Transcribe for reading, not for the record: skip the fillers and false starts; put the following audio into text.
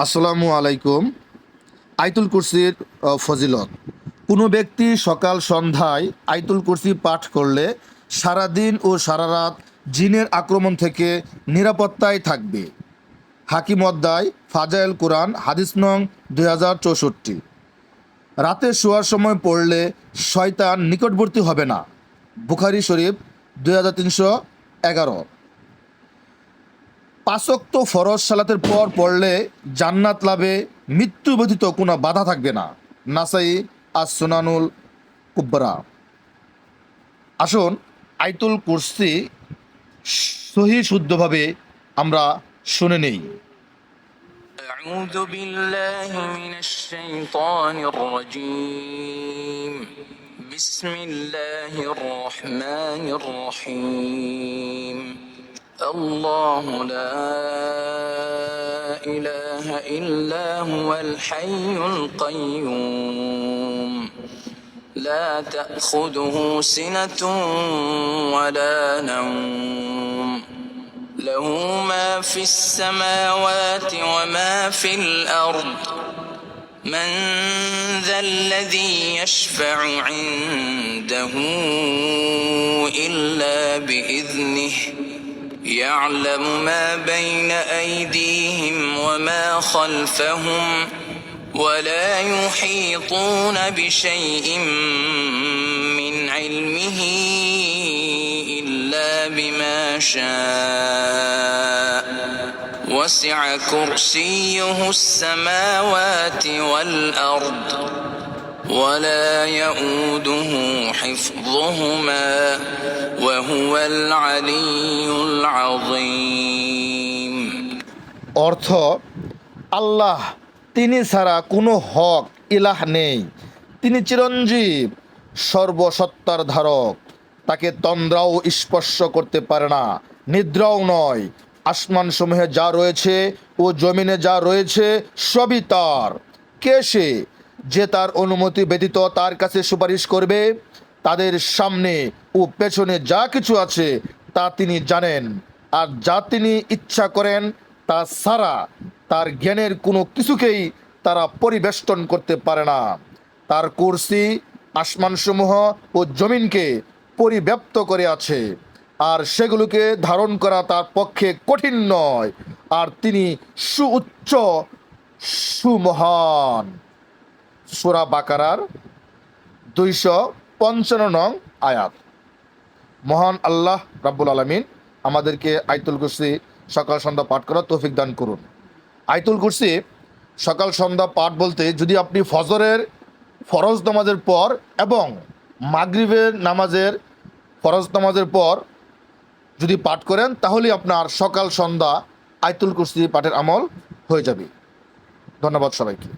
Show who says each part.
Speaker 1: আসসালামু আলাইকুম। আয়াতুল কুরসির ফজিলত। কোনো ব্যক্তি সকাল সন্ধ্যায় আয়াতুল কুরসি পাঠ করলে সারাদিন ও সারা রাত জিনের আক্রমণ থেকে নিরাপত্তায় থাকবে। হাকিম অধ্যায় ফাজাইল কোরআন হাদিস নং 2064। রাতে শোয়ার সময় পড়লে শয়তান নিকটবর্তী হবে না। বুখারী শরীফ 2311। পাঁচ ওয়াক্ত ফরজ সালাতের পর পড়লে জান্নাত লাভে মৃত্যু ব্যতীত কোনো বাধা থাকবে না। নাসাই আস সুনানুল কুবরা। আসুন আয়াতুল কুরসি সহি শুদ্ধভাবে আমরা শুনে নেই।
Speaker 2: أعوذ بالله من الشيطان الرجيم بسم الله الرحمن الرحيم الله لا إله إلا هو الحي القيوم لا تأخذه سنة ولا نوم له ما في السماوات وما في الأرض من ذا الذي يشفع عنده إلا بإذنه يعلم ما بين أيديهم وما خلفهم ولا يحيطون بشيء من علمه إلا بما شاء وسع كرسيه السماوات والأرض ولا يؤوده حفظهما وهو العلي العظيم
Speaker 1: অর্থ, আল্লাহ তিনি ছাড়া কোনো হক ইলাহ নেই। তিনি চিরঞ্জীব, সর্বসত্তার ধারক। তাকে তন্দ্রাও স্পর্শ করতে পারে না, নিদ্রাও নয়। আসমান সমূহে যা রয়েছে ও জমিনে যা রয়েছে সবই তার। কে সে যে তার অনুমতি ব্যতীত তার কাছে সুপারিশ করবে? তাদের সামনে ও পেছনে যা কিছু আছে তা তিনি জানেন, আর যা তিনি ইচ্ছা করেন তা ছাড়া তার জ্ঞানের কোনো কিছুকেই তারা পরিবেষ্টন করতে পারে না। তার কুরসি আসমানসমূহ ও জমিনকে পরিব্যাপ্ত করে আছে, আর সেগুলোকে ধারণ করা তার পক্ষে কঠিন নয়। আর তিনি সুউচ্চ সুমহান। সূরা বাকারার 255 নং আয়াত। মহান আল্লাহ রাব্বুল আলামিন আমাদেরকে আয়াতুল কুরসি সকাল সন্ধ্যা পাঠ করার তৌফিক দান করুন। আয়াতুল কুরসি সকাল সন্ধ্যা পাঠ বলতে, যদি আপনি ফজরের ফরজ নামাজের পর এবং মাগরিবের নামাজের ফরজ নামাজের পর যদি পাঠ করেন, তাহলে আপনার সকাল সন্ধ্যা আয়াতুল কুরসি পাঠের আমল হয়ে যাবে। ধন্যবাদ সবাইকে।